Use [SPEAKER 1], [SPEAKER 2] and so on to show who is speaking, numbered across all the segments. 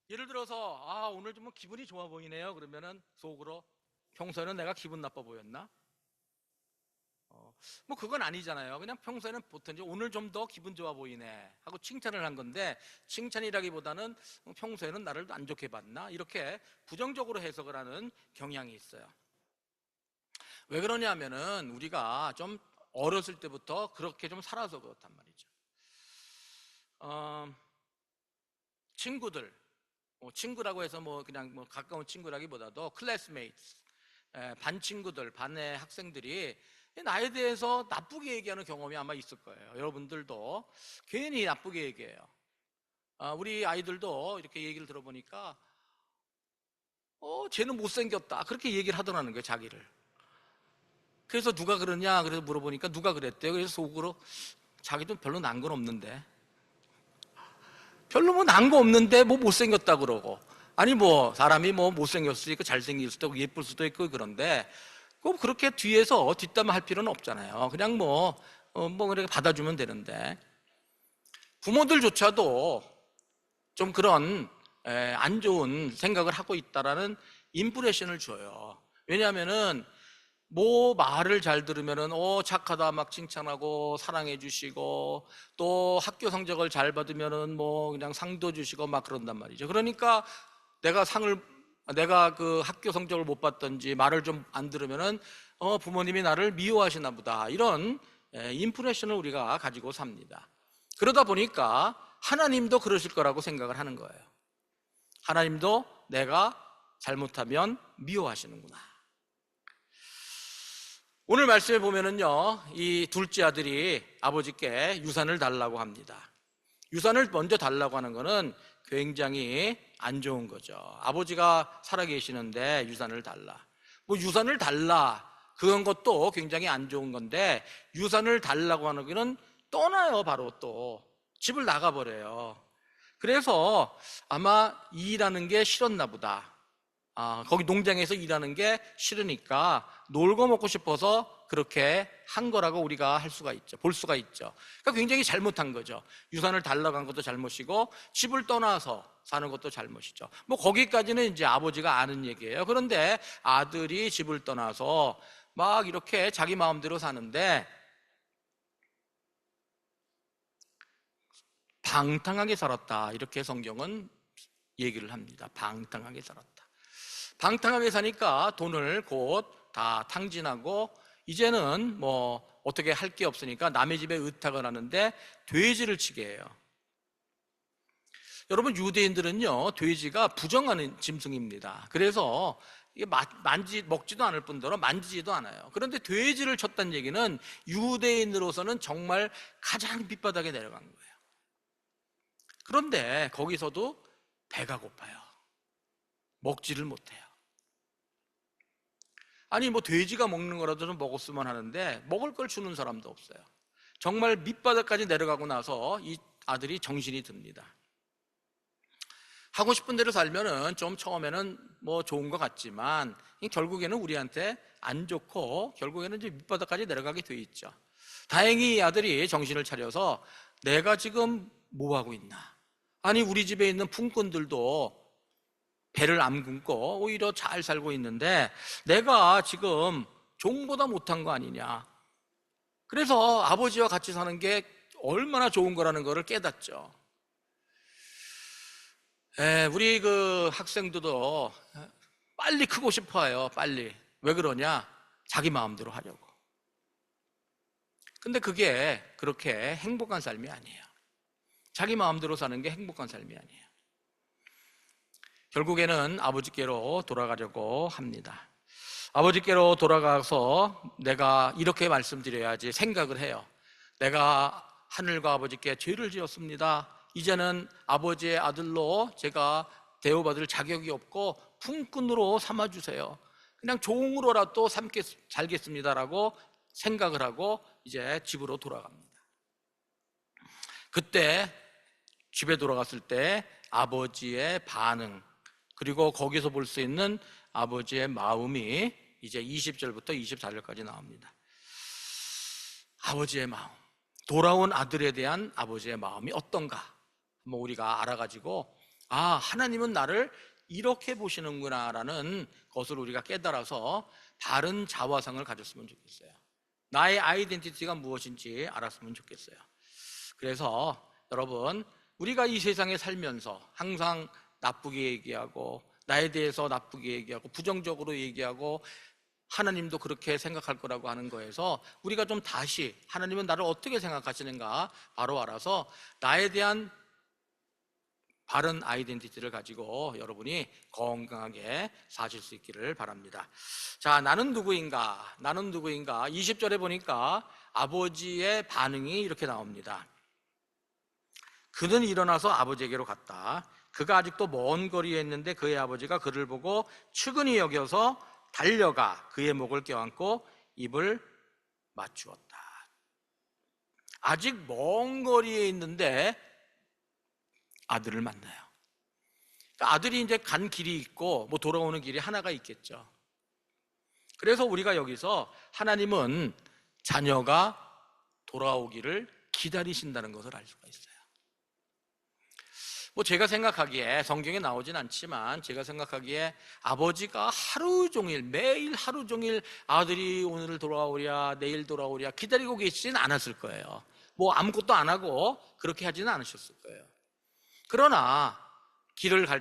[SPEAKER 1] 예를 들어서 오늘 좀 기분이 좋아 보이네요. 그러면은 속으로 평소에는 내가 기분 나빠 보였나? 뭐 그건 아니잖아요. 그냥 평소에는 보통 이제 오늘 좀 더 기분 좋아 보이네 하고 칭찬을 한 건데, 칭찬이라기보다는 평소에는 나를 안 좋게 봤나? 이렇게 부정적으로 해석을 하는 경향이 있어요. 왜 그러냐면은 우리가 좀 어렸을 때부터 그렇게 좀 살아서 그렇단 말이죠. 어, 친구들, 친구라고 해서 뭐 그냥 뭐 가까운 친구라기보다도 클래스메이트, 반 친구들, 반의 학생들이 나에 대해서 나쁘게 얘기하는 경험이 아마 있을 거예요. 여러분들도 괜히 나쁘게 얘기해요. 우리 아이들도 이렇게 얘기를 들어보니까 쟤는 못생겼다 그렇게 얘기를 하더라는 거예요, 자기를. 그래서 누가 그러냐 그래서 물어보니까 누가 그랬대요. 그래서 속으로 자기도 별로 난 건 없는데, 별로 뭐 난 거 없는데 뭐 못생겼다 그러고, 아니 뭐 사람이 뭐 못생겼을 수도 있고 잘생길 수도 있고 예쁠 수도 있고, 그런데 꼭 그렇게 뒤에서 뒷담화 할 필요는 없잖아요. 그냥 뭐 그렇게 받아주면 되는데, 부모들조차도 좀 그런 안 좋은 생각을 하고 있다라는 임프레션을 줘요. 왜냐하면은 뭐 말을 잘 들으면은 착하다 막 칭찬하고 사랑해 주시고, 또 학교 성적을 잘 받으면은 뭐 그냥 상도 주시고 막 그런단 말이죠. 그러니까 내가 그 학교 성적을 못 받든지 말을 좀 안 들으면은 부모님이 나를 미워하시나 보다, 이런 임프레션을 우리가 가지고 삽니다. 그러다 보니까 하나님도 그러실 거라고 생각을 하는 거예요. 하나님도 내가 잘못하면 미워하시는구나. 오늘 말씀에 보면은요, 이 둘째 아들이 아버지께 유산을 달라고 합니다. 유산을 먼저 달라고 하는 거는 굉장히 안 좋은 거죠. 아버지가 살아계시는데 유산을 달라. 뭐 유산을 달라, 그런 것도 굉장히 안 좋은 건데, 유산을 달라고 하는 거는 떠나요. 바로 또 집을 나가버려요. 그래서 아마 일하는 게 싫었나 보다. 거기 농장에서 일하는 게 싫으니까 놀고 먹고 싶어서 그렇게 한 거라고 우리가 할 수가 있죠. 볼 수가 있죠. 그러니까 굉장히 잘못한 거죠. 유산을 달라고 한 것도 잘못이고 집을 떠나서 사는 것도 잘못이죠. 뭐 거기까지는 이제 아버지가 아는 얘기예요. 그런데 아들이 집을 떠나서 막 이렇게 자기 마음대로 사는데 방탕하게 살았다, 이렇게 성경은 얘기를 합니다. 방탕하게 살았다. 방탕하게 사니까 돈을 곧 다 탕진하고, 이제는 뭐 어떻게 할 게 없으니까 남의 집에 의탁을 하는데 돼지를 치게 해요. 여러분, 유대인들은요, 돼지가 부정하는 짐승입니다. 그래서 이게 먹지도 않을 뿐더러 만지지도 않아요. 그런데 돼지를 쳤다는 얘기는 유대인으로서는 정말 가장 밑바닥에 내려간 거예요. 그런데 거기서도 배가 고파요. 먹지를 못해요. 아니 뭐 돼지가 먹는 거라도 좀 먹었으면 하는데 먹을 걸 주는 사람도 없어요. 정말 밑바닥까지 내려가고 나서 이 아들이 정신이 듭니다. 하고 싶은 대로 살면은 좀 처음에는 뭐 좋은 것 같지만 결국에는 우리한테 안 좋고, 결국에는 이제 밑바닥까지 내려가게 돼 있죠. 다행히 이 아들이 정신을 차려서 내가 지금 뭐 하고 있나, 아니 우리 집에 있는 품꾼들도 배를 안 굶고 오히려 잘 살고 있는데 내가 지금 종보다 못한 거 아니냐. 그래서 아버지와 같이 사는 게 얼마나 좋은 거라는 거를 깨닫죠. 우리 그 학생들도 빨리 크고 싶어 해요. 빨리. 왜 그러냐? 자기 마음대로 하려고. 근데 그게 그렇게 행복한 삶이 아니에요. 자기 마음대로 사는 게 행복한 삶이 아니에요. 결국에는 아버지께로 돌아가려고 합니다. 아버지께로 돌아가서 내가 이렇게 말씀드려야지 생각을 해요. 내가 하늘과 아버지께 죄를 지었습니다. 이제는 아버지의 아들로 제가 대우받을 자격이 없고 품꾼으로 삼아주세요. 그냥 종으로라도 살겠습니다라고 생각을 하고 이제 집으로 돌아갑니다. 그때 집에 돌아갔을 때 아버지의 반응, 그리고 거기서 볼 수 있는 아버지의 마음이 이제 20절부터 24절까지 나옵니다. 아버지의 마음, 돌아온 아들에 대한 아버지의 마음이 어떤가 한번 우리가 알아가지고 아, 하나님은 나를 이렇게 보시는구나라는 것을 우리가 깨달아서 바른 자화상을 가졌으면 좋겠어요. 나의 아이덴티티가 무엇인지 알았으면 좋겠어요. 그래서 여러분, 우리가 이 세상에 살면서 항상 나쁘게 얘기하고 나에 대해서 나쁘게 얘기하고 부정적으로 얘기하고 하나님도 그렇게 생각할 거라고 하는 거에서 우리가 좀 다시 하나님은 나를 어떻게 생각하시는가 바로 알아서 나에 대한 바른 아이덴티티를 가지고 여러분이 건강하게 사실 수 있기를 바랍니다. 자, 나는 누구인가? 나는 누구인가? 20절에 보니까 아버지의 반응이 이렇게 나옵니다. 그는 일어나서 아버지에게로 갔다. 그가 아직도 먼 거리에 있는데 그의 아버지가 그를 보고 측은히 여겨서 달려가 그의 목을 껴안고 입을 맞추었다. 아직 먼 거리에 있는데 아들을 만나요. 그러니까 아들이 이제 간 길이 있고 뭐 돌아오는 길이 하나가 있겠죠. 그래서 우리가 여기서 하나님은 자녀가 돌아오기를 기다리신다는 것을 알 수가 있어요. 뭐 제가 생각하기에 성경에 나오진 않지만 제가 생각하기에 아버지가 하루 종일 매일 하루 종일 아들이 오늘 돌아오랴 내일 돌아오랴 기다리고 계시진 않았을 거예요. 뭐 아무것도 안 하고 그렇게 하지는 않으셨을 거예요. 그러나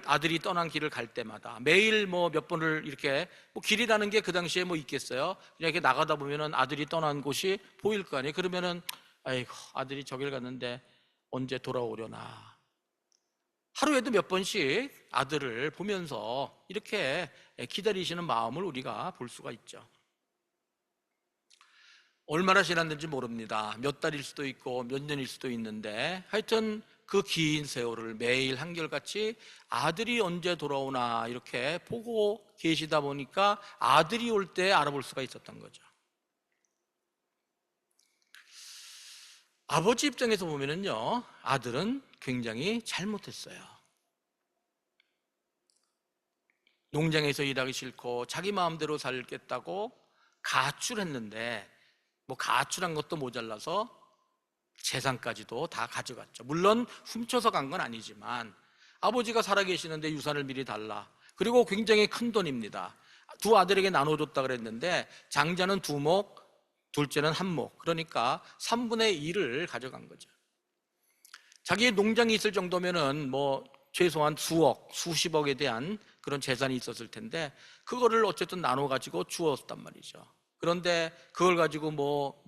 [SPEAKER 1] 아들이 떠난 길을 갈 때마다 매일 뭐 몇 번을 이렇게 뭐 길이라는 게 그 당시에 뭐 있겠어요? 그냥 이렇게 나가다 보면은 아들이 떠난 곳이 보일 거 아니에요? 그러면은 아이고 아들이 저길 갔는데 언제 돌아오려나. 하루에도 몇 번씩 아들을 보면서 이렇게 기다리시는 마음을 우리가 볼 수가 있죠. 얼마나 지났는지 모릅니다. 몇 달일 수도 있고 몇 년일 수도 있는데 하여튼 그 긴 세월을 매일 한결같이 아들이 언제 돌아오나 이렇게 보고 계시다 보니까 아들이 올 때 알아볼 수가 있었던 거죠. 아버지 입장에서 보면은요, 아들은 굉장히 잘못했어요. 농장에서 일하기 싫고 자기 마음대로 살겠다고 가출했는데 뭐 가출한 것도 모자라서 재산까지도 다 가져갔죠. 물론 훔쳐서 간 건 아니지만 아버지가 살아계시는데 유산을 미리 달라. 그리고 굉장히 큰 돈입니다. 두 아들에게 나눠줬다 그랬는데 장자는 2목, 둘째는 1목. 그러니까 3분의 1을 가져간 거죠. 자기의 농장이 있을 정도면은 뭐 최소한 수억, 수십억에 대한 그런 재산이 있었을 텐데 그거를 어쨌든 나눠 가지고 주었단 말이죠. 그런데 그걸 가지고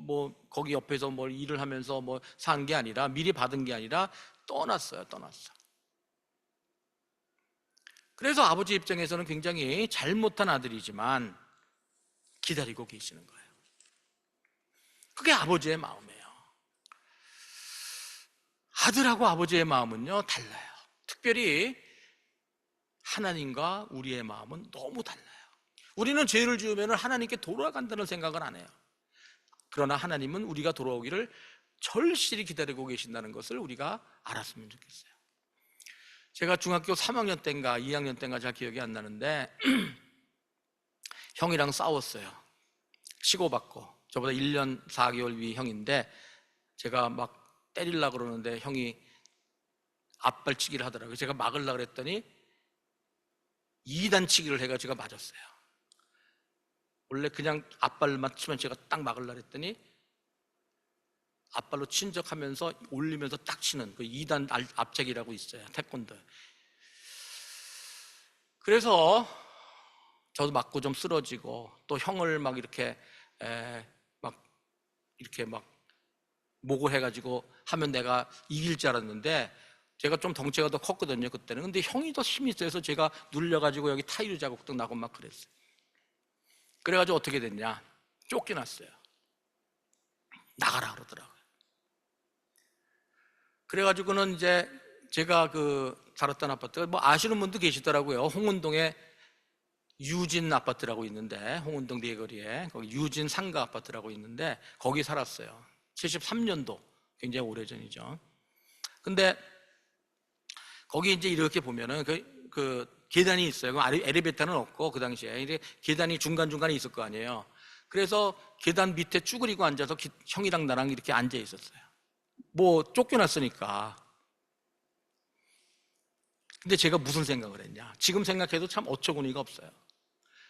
[SPEAKER 1] 거기 옆에서 뭘 일을 하면서 뭐 산 게 아니라 미리 받은 게 아니라 떠났어요. 그래서 아버지 입장에서는 굉장히 잘못한 아들이지만 기다리고 계시는 거예요. 그게 아버지의 마음이에요. 아들하고 아버지의 마음은요 달라요. 특별히 하나님과 우리의 마음은 너무 달라요. 우리는 죄를 지으면 하나님께 돌아간다는 생각을 안 해요. 그러나 하나님은 우리가 돌아오기를 절실히 기다리고 계신다는 것을 우리가 알았으면 좋겠어요. 제가 중학교 3학년 때인가 2학년 때인가 잘 기억이 안 나는데 형이랑 싸웠어요. 치고받고. 저보다 1년 4개월 위 형인데 제가 막 때리려고 그러는데 형이 앞발치기를 하더라고요. 제가 막으려고 그랬더니 2단치기를 해가 제가 맞았어요. 원래 그냥 앞발만 치면 제가 딱 막으려고 했더니 앞발로 친 척하면서 올리면서 딱 치는 그 2단 앞차기라고 있어요. 태권도. 그래서 저도 맞고 좀 쓰러지고 또 형을 막 이렇게 목을 해가지고 하면 내가 이길 줄 알았는데 제가 좀 덩치가 더 컸거든요 그때는. 근데 형이 더 힘이 세서 제가 눌려가지고 여기 타이르 자국도 나고 막 그랬어요. 그래가지고 어떻게 됐냐, 쫓겨났어요. 나가라 그러더라고요. 그래가지고는 이제 제가 그 살았던 아파트가 뭐 아시는 분도 계시더라고요. 홍은동에 유진 아파트라고 있는데, 홍은동 네거리에 거기 유진 상가 아파트라고 있는데 거기 살았어요. 73년도, 굉장히 오래전이죠. 근데 거기 이제 이렇게 보면은 그 계단이 있어요. 엘리베이터는 없고 그 당시에 계단이 중간중간에 있을 거 아니에요. 그래서 계단 밑에 쭈그리고 앉아서 형이랑 나랑 이렇게 앉아 있었어요. 뭐 쫓겨났으니까. 근데 제가 무슨 생각을 했냐? 지금 생각해도 참 어처구니가 없어요.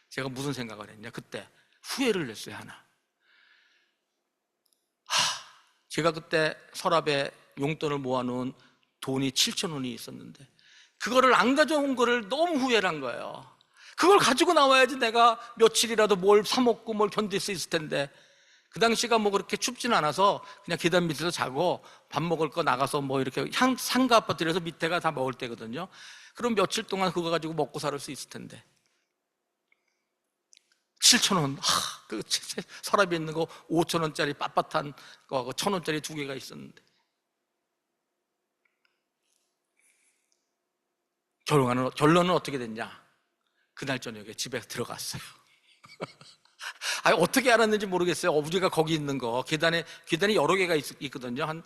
[SPEAKER 1] 제가 무슨 생각을 했냐? 그때 후회를 냈어요, 하나. 제가 그때 서랍에 용돈을 모아놓은 돈이 7,000원이 있었는데 그거를 안 가져온 거를 너무 후회를 한 거예요. 그걸 가지고 나와야지 내가 며칠이라도 뭘 사 먹고 뭘 견딜 수 있을 텐데, 그 당시가 뭐 그렇게 춥지는 않아서 그냥 계단 밑에서 자고 밥 먹을 거 나가서 뭐 이렇게 상가 아파트에서 밑에가 다 먹을 때거든요. 그럼 며칠 동안 그거 가지고 먹고 살 수 있을 텐데 7,000원, 그 서랍에 있는 거 5,000원짜리 빳빳한 거하고 1,000원짜리 두 개가 있었는데, 결론은 어떻게 됐냐? 그날 저녁에 집에 들어갔어요. 어떻게 알았는지 모르겠어요. 우리가 거기 있는 거, 계단이 여러 개가 있거든요. 한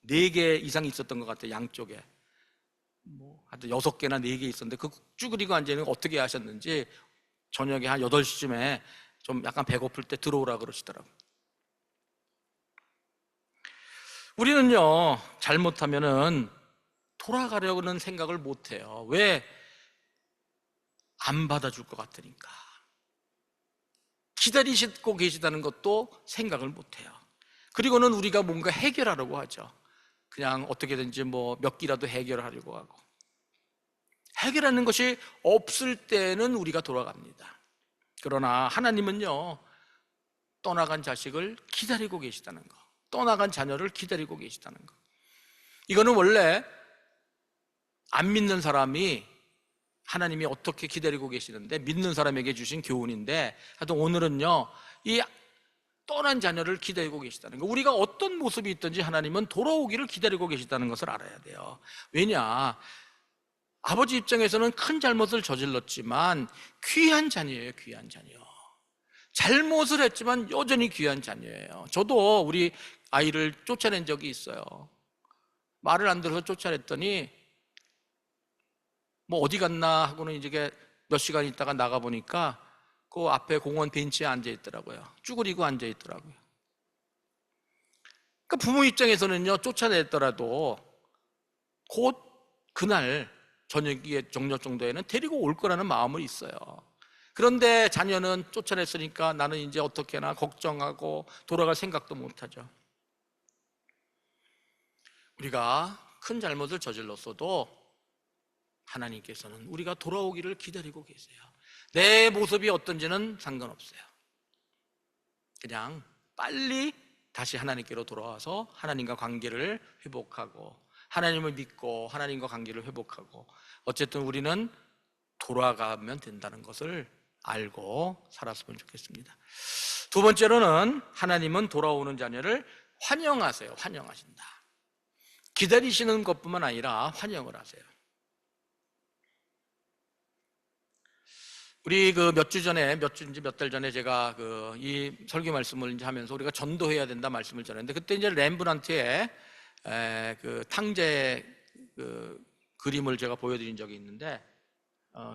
[SPEAKER 1] 4개 이상 있었던 것 같아요. 양쪽에. 하여튼 6개나 4개 있었는데, 그 쭈그리고 앉아있는 거 어떻게 하셨는지 저녁에 한 8시쯤에 좀 약간 배고플 때 들어오라 그러시더라고요. 우리는요, 잘못하면은 돌아가려는 생각을 못 해요. 왜? 안 받아줄 것 같으니까. 기다리시고 계시다는 것도 생각을 못 해요. 그리고는 우리가 뭔가 해결하려고 하죠. 그냥 어떻게든지 뭐 몇 끼라도 해결하려고 하고. 해결하는 것이 없을 때는 우리가 돌아갑니다. 그러나 하나님은요, 떠나간 자식을 기다리고 계시다는 거, 떠나간 자녀를 기다리고 계시다는 거. 이거는 원래 안 믿는 사람이 하나님이 어떻게 기다리고 계시는데 믿는 사람에게 주신 교훈인데, 하여튼 오늘은요, 이 떠난 자녀를 기다리고 계시다는 거, 우리가 어떤 모습이 있든지 하나님은 돌아오기를 기다리고 계시다는 것을 알아야 돼요. 왜냐? 아버지 입장에서는 큰 잘못을 저질렀지만 귀한 자녀예요. 귀한 자녀. 잘못을 했지만 여전히 귀한 자녀예요. 저도 우리 아이를 쫓아낸 적이 있어요. 말을 안 들어서 쫓아냈더니 뭐 어디 갔나 하고는 이제 몇 시간 있다가 나가보니까 그 앞에 공원 벤치에 앉아 있더라고요. 쭈그리고 앉아 있더라고요. 그러니까 부모 입장에서는요, 쫓아냈더라도 곧 그날 저녁 정도에는 데리고 올 거라는 마음은 있어요. 그런데 자녀는 쫓아냈으니까 나는 이제 어떻게 하나 걱정하고 돌아갈 생각도 못하죠. 우리가 큰 잘못을 저질렀어도 하나님께서는 우리가 돌아오기를 기다리고 계세요. 내 모습이 어떤지는 상관없어요. 그냥 빨리 다시 하나님께로 돌아와서 하나님과 관계를 회복하고, 하나님을 믿고 하나님과 관계를 회복하고, 어쨌든 우리는 돌아가면 된다는 것을 알고 살았으면 좋겠습니다. 두 번째로는 하나님은 돌아오는 자녀를 환영하세요. 환영하신다. 기다리시는 것뿐만 아니라 환영을 하세요. 우리 몇 달 전에 제가 이 설교 말씀을 이제 하면서 우리가 전도해야 된다 말씀을 전했는데, 그때 이제 렘브란트의 탕제 그림을 제가 보여드린 적이 있는데,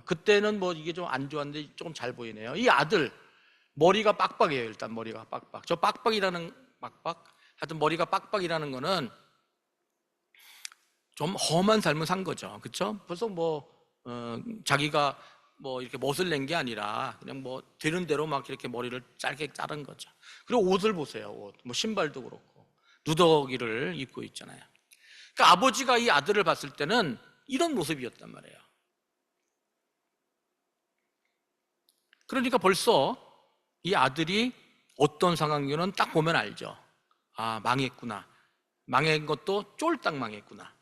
[SPEAKER 1] 그때는 뭐 이게 좀 안 좋았는데 조금 잘 보이네요. 이 아들 머리가 빡빡이에요. 일단 머리가 빡빡. 저 빡빡이라는 하여튼 머리가 빡빡이라는 거는 좀 험한 삶을 산 거죠. 그렇죠? 벌써 자기가 뭐 이렇게 멋을 낸 게 아니라 그냥 뭐 되는 대로 막 이렇게 머리를 짧게 자른 거죠. 그리고 옷을 보세요. 옷, 뭐 신발도 그렇고 누더기를 입고 있잖아요. 그러니까 아버지가 이 아들을 봤을 때는 이런 모습이었단 말이에요. 그러니까 벌써 이 아들이 어떤 상황이면 딱 보면 알죠. 아, 망했구나. 망한 것도 쫄딱 망했구나.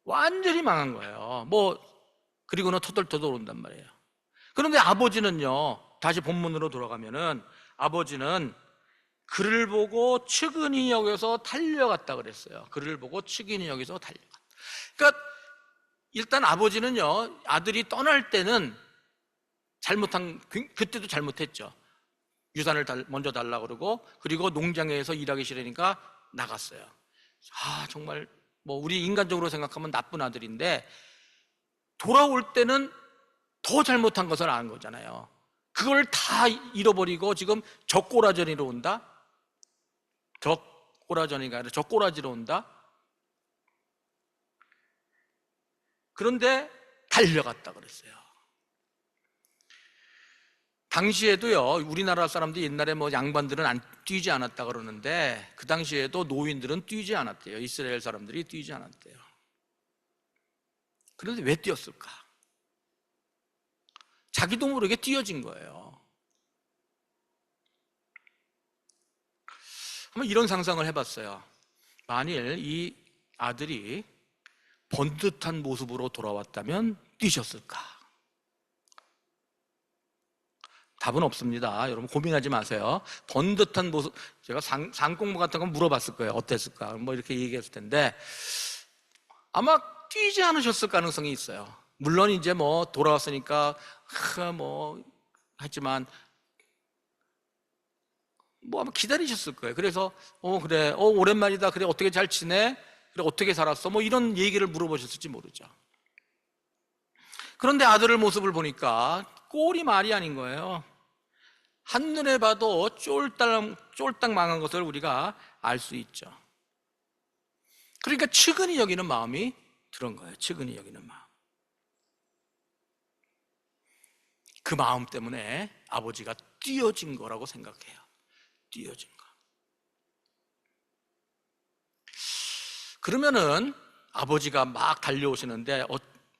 [SPEAKER 1] 완전히 망한 거예요. 그리고는 터덜터덜 온단 말이에요. 그런데 아버지는요, 다시 본문으로 돌아가면은 아버지는 그를 보고 측은히 여겨서 달려갔다 그랬어요. 그를 보고 측은히 여겨서 달려갔다. 그러니까 일단 아버지는요, 아들이 떠날 때는 그때도 잘못했죠. 유산을 먼저 달라고 그리고 농장에서 일하기 싫으니까 나갔어요. 정말 우리 인간적으로 생각하면 나쁜 아들인데, 돌아올 때는 더 잘못한 것을 아는 거잖아요. 그걸 다 잃어버리고 지금 적꼬라전이로 온다? 적꼬라전이가 아니라 적꼬라지로 온다? 그런데 달려갔다 그랬어요. 당시에도요, 우리나라 사람들이 옛날에 뭐 양반들은 안 뛰지 않았다 그러는데 그 당시에도 노인들은 뛰지 않았대요. 이스라엘 사람들이 뛰지 않았대요. 그런데 왜 뛰었을까? 자기도 모르게 뛰어진 거예요. 한번 이런 상상을 해봤어요. 만일 이 아들이 번듯한 모습으로 돌아왔다면 뛰셨을까? 답은 없습니다. 여러분 고민하지 마세요. 번듯한 모습, 제가 상공부 같은 거 물어봤을 거예요. 어땠을까? 뭐 이렇게 얘기했을 텐데 아마 뛰지 않으셨을 가능성이 있어요. 물론 이제 뭐 돌아왔으니까 뭐 했지만 뭐 아마 기다리셨을 거예요. 그래서 그래 오랜만이다. 그래 어떻게 잘 지내? 그래 어떻게 살았어? 뭐 이런 얘기를 물어보셨을지 모르죠. 그런데 아들의 모습을 보니까 꼴이 말이 아닌 거예요. 한눈에 봐도 쫄딱 망한 것을 우리가 알 수 있죠. 그러니까 측은히 여기는 마음이 들은 거예요. 측은히 여기는 마음. 그 마음 때문에 아버지가 뛰어진 거라고 생각해요. 뛰어진 거. 그러면은 아버지가 막 달려오시는데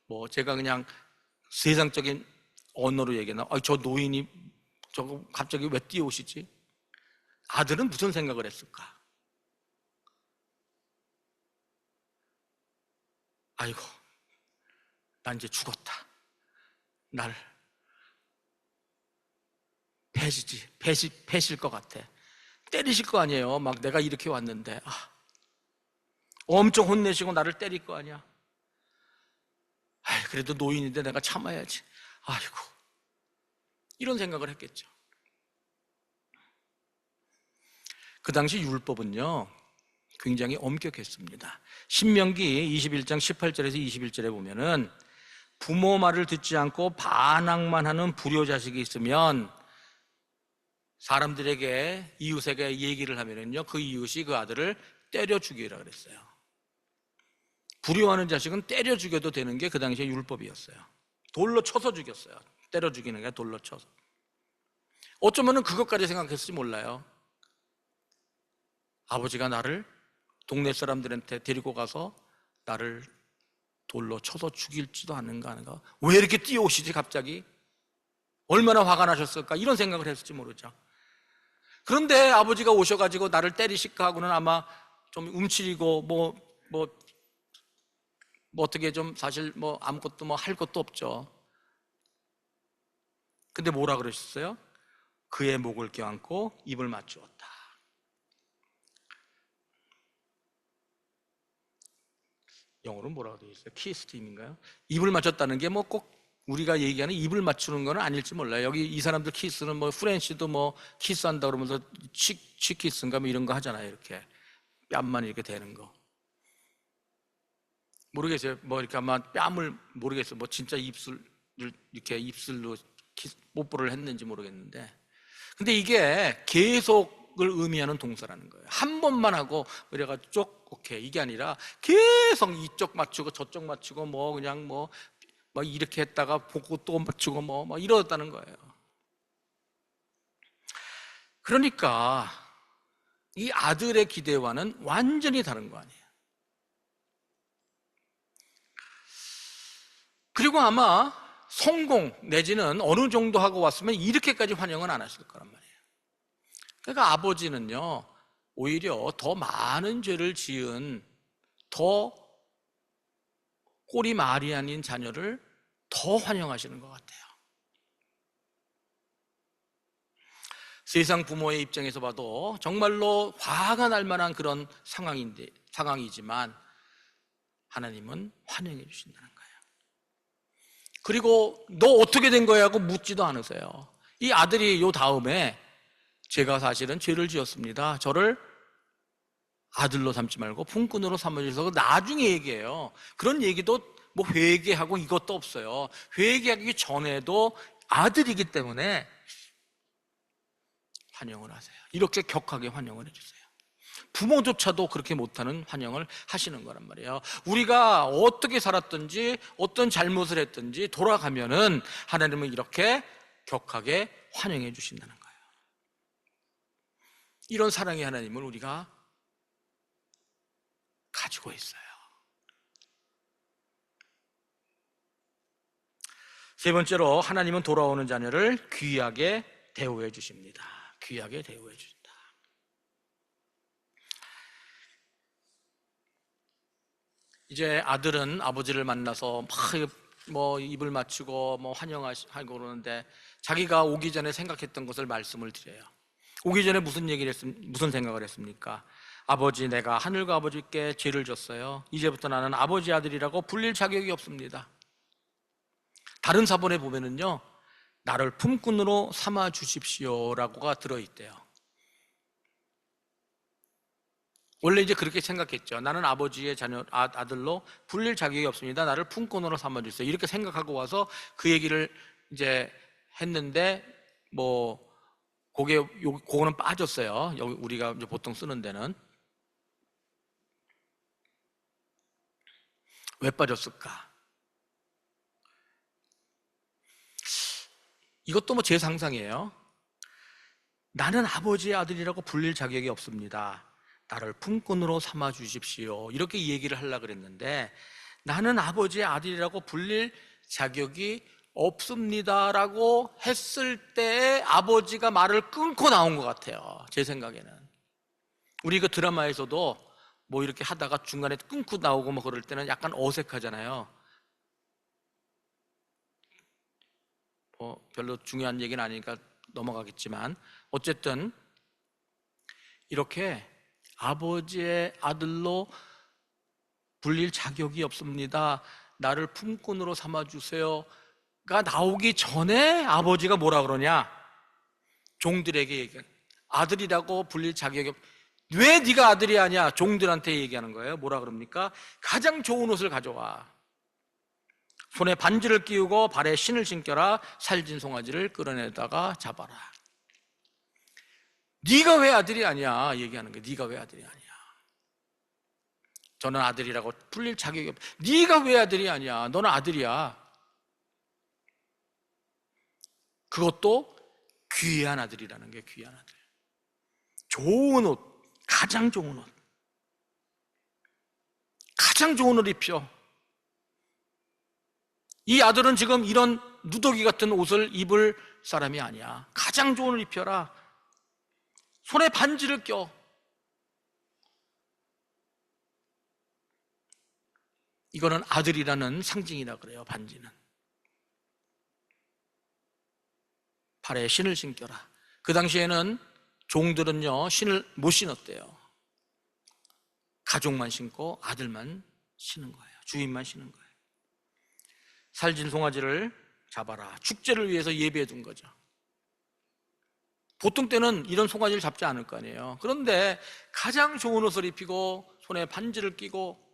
[SPEAKER 1] 뭐 제가 그냥 세상적인 언어로 얘기하나 저 노인이 저거 갑자기 왜 뛰어오시지? 아들은 무슨 생각을 했을까? 아이고 난 이제 죽었다. 날 패실 것 같아. 때리실 거 아니에요. 막 내가 이렇게 왔는데 엄청 혼내시고 나를 때릴 거 아니야. 그래도 노인인데 내가 참아야지. 아이고 이런 생각을 했겠죠. 그 당시 율법은요 굉장히 엄격했습니다. 신명기 21장 18절에서 21절에 보면은 부모 말을 듣지 않고 반항만 하는 불효자식이 있으면 사람들에게 이웃에게 얘기를 하면은요 그 이웃이 그 아들을 때려 죽이라 그랬어요. 불효하는 자식은 때려 죽여도 되는 게 그 당시에 율법이었어요. 돌로 쳐서 죽였어요. 때려 죽이는 게 돌로 쳐서. 어쩌면은 그것까지 생각했을지 몰라요. 아버지가 나를 동네 사람들한테 데리고 가서 나를 돌로 쳐서 죽일지도 않는가 하는가. 왜 이렇게 뛰어오시지 갑자기? 얼마나 화가 나셨을까? 이런 생각을 했을지 모르죠. 그런데 아버지가 오셔가지고 나를 때리실까 하고는 아마 좀 움츠리고 뭐 어떻게 좀 사실 뭐 아무것도 뭐 할 것도 없죠. 근데 뭐라 그러셨어요? 그의 목을 껴안고 입을 맞추었다. 영어로 뭐라고 되어 있어요? 키스팀인가요? 입을 맞췄다는 게 뭐 꼭 우리가 얘기하는 입을 맞추는 건 아닐지 몰라요. 여기 이 사람들 키스는 뭐 프렌치도 뭐 키스한다 그러면서 치키스인가 뭐 이런 거 하잖아요. 이렇게 뺨만 이렇게 대는 거. 모르겠어요. 뭐 이렇게 아마 뺨을 모르겠어요. 뭐 진짜 입술을 이렇게 입술로 뽀뽀를 했는지 모르겠는데, 근데 이게 계속을 의미하는 동사라는 거예요. 한 번만 하고 이래가지고 쪽 오케이 이게 아니라 계속 이쪽 맞추고 저쪽 맞추고 뭐 그냥 뭐 이렇게 했다가 보고 또 맞추고 뭐 이러었다는 거예요. 그러니까 이 아들의 기대와는 완전히 다른 거 아니에요. 그리고 아마 성공 내지는 어느 정도 하고 왔으면 이렇게까지 환영은 안 하실 거란 말이에요. 그러니까 아버지는요 오히려 더 많은 죄를 지은 더 꼴이 말이 아닌 자녀를 더 환영하시는 것 같아요. 세상 부모의 입장에서 봐도 정말로 화가 날 만한 그런 상황이지만 하나님은 환영해 주신다는 거예요. 그리고 너 어떻게 된 거야 하고 묻지도 않으세요. 이 아들이 요 다음에 제가 사실은 죄를 지었습니다. 저를 아들로 삼지 말고 품꾼으로 삼아주셔서 나중에 얘기해요. 그런 얘기도 뭐 회개하고 이것도 없어요. 회개하기 전에도 아들이기 때문에 환영을 하세요. 이렇게 격하게 환영을 해주세요. 부모조차도 그렇게 못하는 환영을 하시는 거란 말이에요. 우리가 어떻게 살았든지 어떤 잘못을 했든지 돌아가면은 하나님은 이렇게 격하게 환영해 주신다는 거예요. 이런 사랑의 하나님을 우리가 가지고 있어요. 세 번째로, 하나님은 돌아오는 자녀를 귀하게 대우해 주십니다. 귀하게 대우해 주신다. 이제 아들은 아버지를 만나서 막 입을 맞추고 환영하고 그러는데, 자기가 오기 전에 생각했던 것을 말씀을 드려요. 오기 전에 무슨 생각을 했습니까? 아버지, 내가 하늘과 아버지께 죄를 졌어요. 이제부터 나는 아버지 아들이라고 불릴 자격이 없습니다. 다른 사본에 보면은요, 나를 품꾼으로 삼아 주십시오라고가 들어있대요. 원래 이제 그렇게 생각했죠. 나는 아버지의 아들로 불릴 자격이 없습니다. 나를 품꾼으로 삼아 주세요. 이렇게 생각하고 와서 그 얘기를 이제 했는데, 그거는 빠졌어요. 여기 우리가 이제 보통 쓰는 데는. 왜 빠졌을까? 이것도 제 상상이에요. 나는 아버지의 아들이라고 불릴 자격이 없습니다. 나를 품꾼으로 삼아 주십시오. 이렇게 얘기를 하려고 그랬는데, 나는 아버지의 아들이라고 불릴 자격이 없습니다라고 했을 때에 아버지가 말을 끊고 나온 것 같아요. 제 생각에는. 우리 그 드라마에서도 이렇게 하다가 중간에 끊고 나오고 그럴 때는 약간 어색하잖아요. 별로 중요한 얘기는 아니니까 넘어가겠지만, 어쨌든 이렇게 아버지의 아들로 불릴 자격이 없습니다. 나를 품꾼으로 삼아주세요가 나오기 전에 아버지가 뭐라 그러냐? 종들에게 얘기해. 아들이라고 불릴 자격이 왜 네가 아들이 아니야? 종들한테 얘기하는 거예요. 뭐라 그럽니까? 가장 좋은 옷을 가져와. 손에 반지를 끼우고 발에 신을 신겨라. 살진 송아지를 끌어내다가 잡아라. 네가 왜 아들이 아니야? 얘기하는 거야. 네가 왜 아들이 아니야? 저는 아들이라고 불릴 자격이 없. 네가 왜 아들이 아니야? 너는 아들이야. 그것도 귀한 아들이라는 게, 귀한 아들. 좋은 옷, 가장 좋은 옷, 가장 좋은 옷 입혀. 이 아들은 지금 이런 누더기 같은 옷을 입을 사람이 아니야. 가장 좋은 옷을 입혀라. 손에 반지를 껴. 이거는 아들이라는 상징이라 그래요. 반지는. 발에 신을 신겨라. 그 당시에는 종들은요, 신을 못 신었대요. 가족만 신고 아들만 신은 거예요. 주인만 신은 거예요. 살진 송아지를 잡아라. 축제를 위해서 예배해 둔 거죠. 보통 때는 이런 송아지를 잡지 않을 거 아니에요. 그런데 가장 좋은 옷을 입히고 손에 반지를 끼고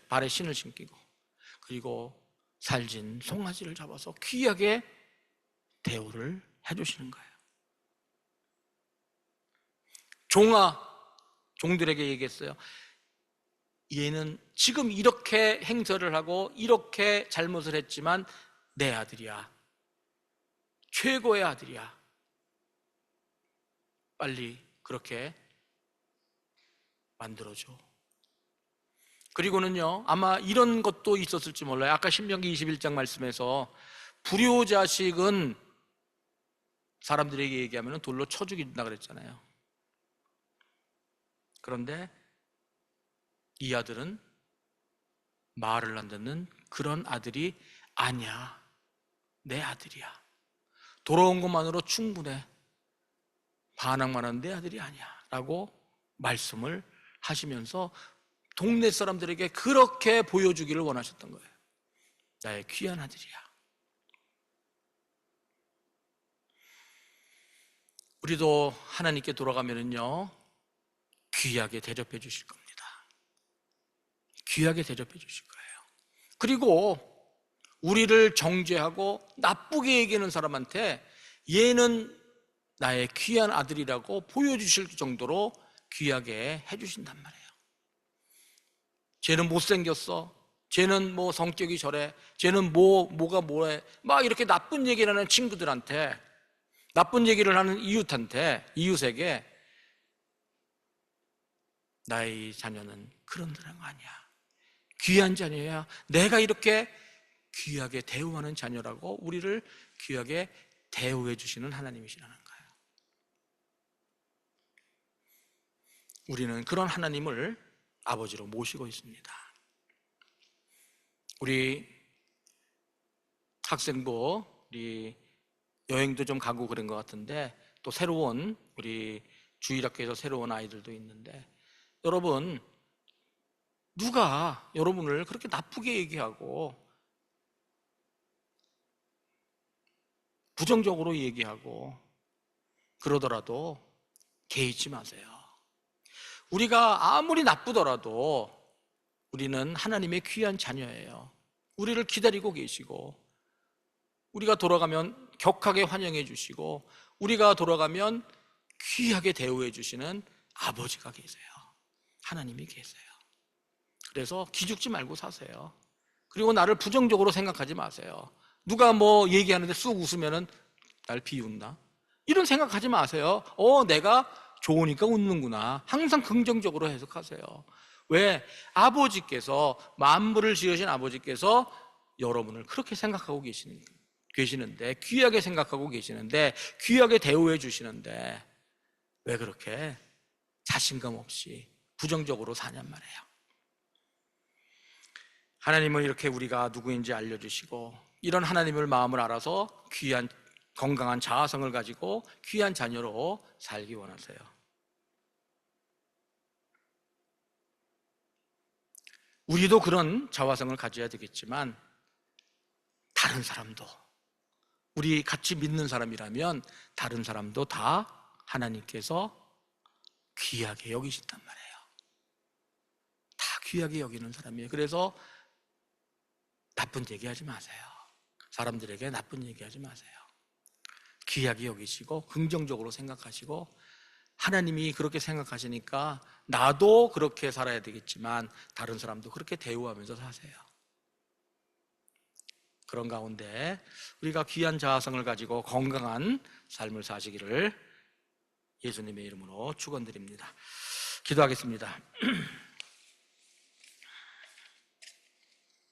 [SPEAKER 1] 발에 신을 신기고, 그리고 살진 송아지를 잡아서 귀하게 대우를 해주시는 거예요. 종들에게 얘기했어요. 얘는 지금 이렇게 행세를 하고 이렇게 잘못을 했지만 내 아들이야. 최고의 아들이야. 빨리 그렇게 만들어줘. 그리고는요, 아마 이런 것도 있었을지 몰라요. 아까 신명기 21장 말씀에서 불효자식은 사람들에게 얘기하면 돌로 쳐 죽인다 그랬잖아요. 그런데 이 아들은 말을 안 듣는 그런 아들이 아니야. 내 아들이야. 돌아온 것만으로 충분해. 반항만 하는 내 아들이 아니야 라고 말씀을 하시면서 동네 사람들에게 그렇게 보여주기를 원하셨던 거예요. 나의 귀한 아들이야. 우리도 하나님께 돌아가면은요, 귀하게 대접해 주실 겁니다. 귀하게 대접해 주실 거예요. 그리고 우리를 정죄하고 나쁘게 얘기하는 사람한테 얘는 나의 귀한 아들이라고 보여주실 정도로 귀하게 해주신단 말이에요. 쟤는 못생겼어, 쟤는 뭐 성격이 저래, 쟤는 뭐가 뭐래, 막 이렇게 나쁜 얘기를 하는 친구들한테, 나쁜 얘기를 하는 이웃에게 나의 자녀는 그런 사람 아니야, 귀한 자녀야, 내가 이렇게 귀하게 대우하는 자녀라고 우리를 귀하게 대우해 주시는 하나님이시라는 거예요. 우리는 그런 하나님을 아버지로 모시고 있습니다. 우리 학생부 우리 여행도 좀 가고 그런 것 같은데, 또 새로운 우리 주일학교에서 새로운 아이들도 있는데, 여러분, 누가 여러분을 그렇게 나쁘게 얘기하고 부정적으로 얘기하고 그러더라도 개의치 마세요. 우리가 아무리 나쁘더라도 우리는 하나님의 귀한 자녀예요. 우리를 기다리고 계시고, 우리가 돌아가면 격하게 환영해 주시고, 우리가 돌아가면 귀하게 대우해 주시는 아버지가 계세요. 하나님이 계세요. 그래서 기죽지 말고 사세요. 그리고 나를 부정적으로 생각하지 마세요. 누가 뭐 얘기하는데 쑥 웃으면은 날 비웃나? 이런 생각하지 마세요. 내가 좋으니까 웃는구나. 항상 긍정적으로 해석하세요. 왜? 아버지께서, 만물을 지으신 아버지께서 여러분을 그렇게 생각하고 계시는데, 귀하게 생각하고 계시는데, 귀하게 대우해 주시는데 왜 그렇게 자신감 없이 부정적으로 사냔 말이에요. 하나님은 이렇게 우리가 누구인지 알려주시고, 이런 하나님을 마음을 알아서 귀한 건강한 자아성을 가지고 귀한 자녀로 살기 원하세요. 우리도 그런 자아성을 가져야 되겠지만, 다른 사람도, 우리 같이 믿는 사람이라면 다른 사람도 다 하나님께서 귀하게 여기신단 말이에요. 다 귀하게 여기는 사람이에요. 그래서 나쁜 얘기하지 마세요. 사람들에게 나쁜 얘기하지 마세요. 귀하게 여기시고 긍정적으로 생각하시고, 하나님이 그렇게 생각하시니까 나도 그렇게 살아야 되겠지만 다른 사람도 그렇게 대우하면서 사세요. 그런 가운데 우리가 귀한 자아성을 가지고 건강한 삶을 사시기를 예수님의 이름으로 축원드립니다. 기도하겠습니다.